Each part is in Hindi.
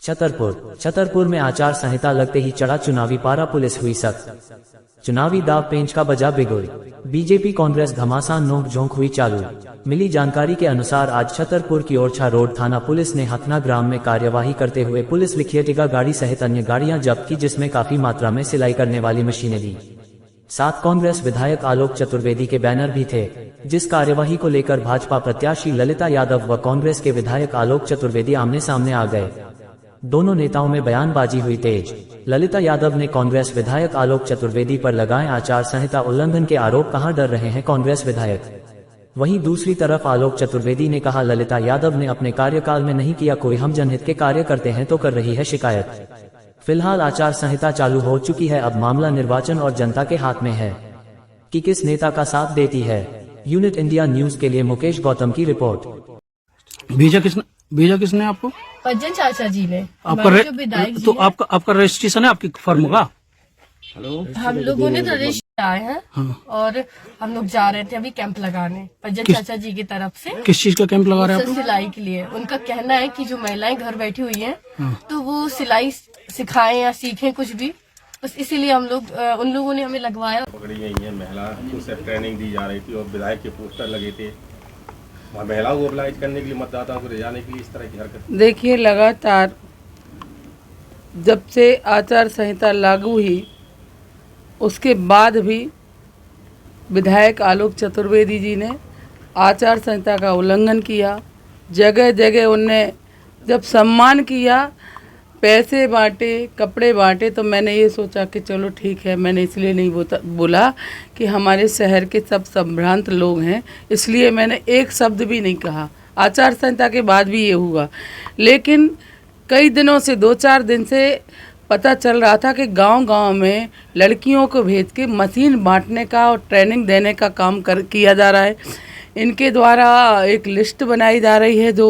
छतरपुर में आचार संहिता लगते ही चढ़ा चुनावी पारा, पुलिस हुई सख्त। चुनावी दाव पेंच का बजा बिगुल। बीजेपी कांग्रेस घमासान नोक झोंक हुई चालू। मिली जानकारी के अनुसार आज छतरपुर की ओरछा रोड थाना पुलिस ने हथना ग्राम में कार्यवाही करते हुए पुलिस लिखिएटिका गाड़ी सहित अन्य गाड़ियां जब्त की, जिसमें काफी मात्रा में सिलाई करने वाली मशीनरी, साथ कांग्रेस विधायक आलोक चतुर्वेदी के बैनर भी थे। जिस कार्यवाही को लेकर भाजपा प्रत्याशी ललिता यादव व कांग्रेस के विधायक आलोक चतुर्वेदी आमने सामने आ गए। दोनों नेताओं में बयानबाजी हुई तेज। ललिता यादव ने कांग्रेस विधायक आलोक चतुर्वेदी पर लगाए आचार संहिता उल्लंघन के आरोप, कहां डर रहे हैं कांग्रेस विधायक। वहीं दूसरी तरफ आलोक चतुर्वेदी ने कहा, ललिता यादव ने अपने कार्यकाल में नहीं किया कोई, हम जनहित के कार्य करते हैं तो कर रही है शिकायत। फिलहाल आचार संहिता चालू हो चुकी है, अब मामला निर्वाचन और जनता के हाथ में है कि किस नेता का साथ देती है। यूनिट इंडिया न्यूज के लिए मुकेश गौतम की रिपोर्ट। भेजा किसने आपको? पज्जन चाचा जी ने। तो आपका रजिस्ट्रेशन है आपकी फर्म का? हेलो, हम लोगों ने तो रजिस्टर आए हैं। हाँ। और हम लोग जा रहे थे अभी कैंप लगाने पज्जन चाचा जी की तरफ से। किस चीज का कैंप लगा रहे हैं? सिलाई के लिए। उनका कहना है कि जो महिलाएं घर बैठी हुई हैं, तो वो सिलाई सिखाएं या सीखें कुछ भी, बस इसीलिए हम लोग उन लोगों ने हमें लगवाया। पकड़ी गई है महिला, उसे ट्रेनिंग दी जा रही थी और विधायक के पोस्टर लगे थे महिलाओं को अप्लाई करने के लिए, मतदाताओं को रिझाने के लिए इस तरह की हरकत। देखिए, लगातार जब से आचार संहिता लागू हुई उसके बाद भी विधायक आलोक चतुर्वेदी जी ने आचार संहिता का उल्लंघन किया। जगह जगह उनने जब सम्मान किया, पैसे बांटे, कपड़े बांटे, तो मैंने ये सोचा कि चलो ठीक है। मैंने इसलिए नहीं बोला कि हमारे शहर के सब संभ्रांत लोग हैं, इसलिए मैंने एक शब्द भी नहीं कहा। आचार संहिता के बाद भी ये हुआ, लेकिन कई दिनों से 2-4 दिन से पता चल रहा था कि गांव-गांव में लड़कियों को भेज के मशीन बांटने का और ट्रेनिंग देने का काम किया जा रहा है। इनके द्वारा एक लिस्ट बनाई जा रही है जो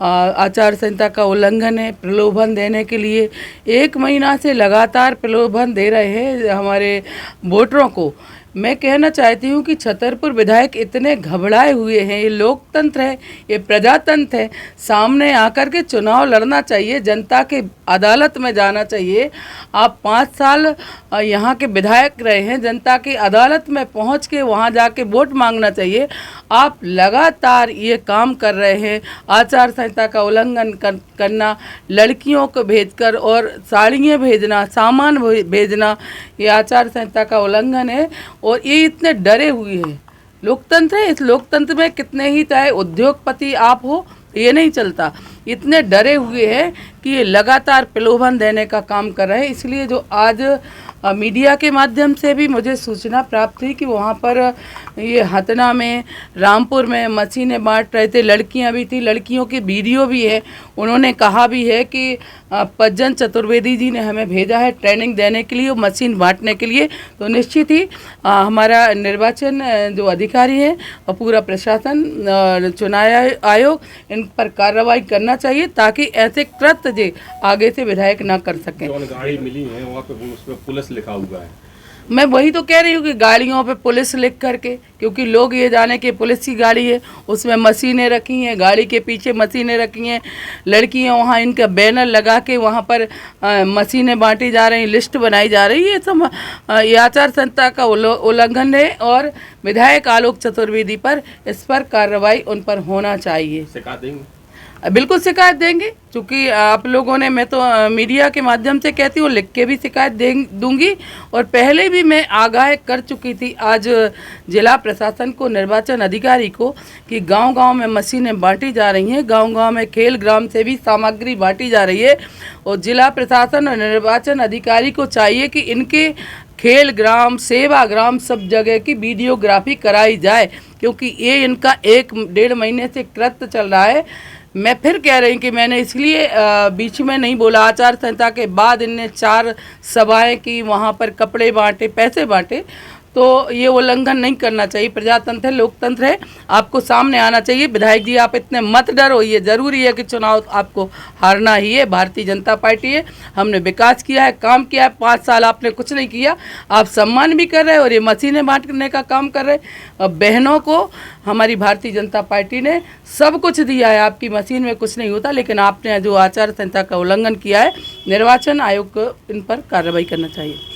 आचार संहिता का उल्लंघन है। प्रलोभन देने के लिए 1 महीना से लगातार प्रलोभन दे रहे हैं हमारे वोटरों को। मैं कहना चाहती हूँ कि छतरपुर विधायक इतने घबराए हुए हैं। ये लोकतंत्र है, ये प्रजातंत्र है। सामने आकर के चुनाव लड़ना चाहिए, जनता के अदालत में जाना चाहिए। आप 5 साल यहाँ के विधायक रहे हैं, जनता की अदालत में पहुँच के वहाँ जाके वोट मांगना चाहिए। आप लगातार ये काम कर रहे हैं, आचार संहिता का उल्लंघन करना, लड़कियों को भेजकर और साड़ियाँ भेजना, सामान भेजना, ये आचार संहिता का उल्लंघन है। और ये इतने डरे हुए हैं। लोकतंत्र है, इस लोकतंत्र में कितने ही चाहे उद्योगपति आप हो, ये नहीं चलता। इतने डरे हुए हैं कि ये लगातार प्रलोभन देने का काम कर रहे हैं। इसलिए जो आज मीडिया के माध्यम से भी मुझे सूचना प्राप्त हुई कि वहाँ पर ये हथना में, रामपुर में मशीनें बांट रहे थे, लड़कियाँ भी थी, लड़कियों की वीडियो भी है। उन्होंने कहा भी है कि पज्जन चतुर्वेदी जी ने हमें भेजा है ट्रेनिंग देने के लिए, मशीन बांटने के लिए। तो निश्चित ही हमारा निर्वाचन जो अधिकारी है और पूरा प्रशासन, चुनाव आयोग, इन पर कार्रवाई करना चाहिए ताकि ऐसे कृत्य आगे से विधायक ना कर सकें। गाड़ी मिली है वहाँ पे उसमें पुलिस लिखा हुआ है। मैं वही तो कह रही हूँ कि गाड़ियों पे पुलिस लिख करके, क्योंकि लोग ये जाने कि पुलिस की गाड़ी है, उसमें मशीनें रखी हैं, गाड़ी के पीछे मशीनें रखी हैं, लड़कियाँ वहाँ इनका बैनर लगा के वहाँ पर मशीनें बांटी जा रही, लिस्ट बनाई जा रही है। सब ये आचार संहिता का उल्लंघन है और विधायक आलोक चतुर्वेदी पर इस पर कार्रवाई उन पर होना चाहिए। शिकायत देंगे? बिल्कुल शिकायत देंगे, क्योंकि आप लोगों ने, मैं तो मीडिया के माध्यम से कहती हूँ, लिख के भी शिकायत दूंगी। और पहले भी मैं आगाह कर चुकी थी आज जिला प्रशासन को, निर्वाचन अधिकारी को, कि गांव-गांव में मशीनें बांटी जा रही हैं, गांव-गांव में खेल ग्राम से भी सामग्री बांटी जा रही है। और जिला प्रशासन और निर्वाचन अधिकारी को चाहिए कि इनके खेल ग्राम, सेवा ग्राम, सब जगह की वीडियोग्राफी कराई जाए, क्योंकि ये इनका 1-1.5 महीने से कृत्य चल रहा है। मैं फिर कह रही हूँ कि मैंने इसलिए बीच में नहीं बोला। आचार संहिता के बाद इनने 4 सभाएं की, वहाँ पर कपड़े बांटे, पैसे बांटे, तो ये उल्लंघन नहीं करना चाहिए। प्रजातंत्र है, लोकतंत्र है, आपको सामने आना चाहिए। विधायक जी आप इतने मत डरो, ये ज़रूरी है कि चुनाव आपको हारना ही है। भारतीय जनता पार्टी है, हमने विकास किया है, काम किया है। 5 साल आपने कुछ नहीं किया, आप सम्मान भी कर रहे हैं और ये मशीनें बांटने का काम कर रहे हैं। बहनों को हमारी भारतीय जनता पार्टी ने सब कुछ दिया है, आपकी मशीन में कुछ नहीं होता, लेकिन आपने जो आचार संहिता का उल्लंघन किया है, निर्वाचन आयोग को इन पर कार्रवाई करना चाहिए।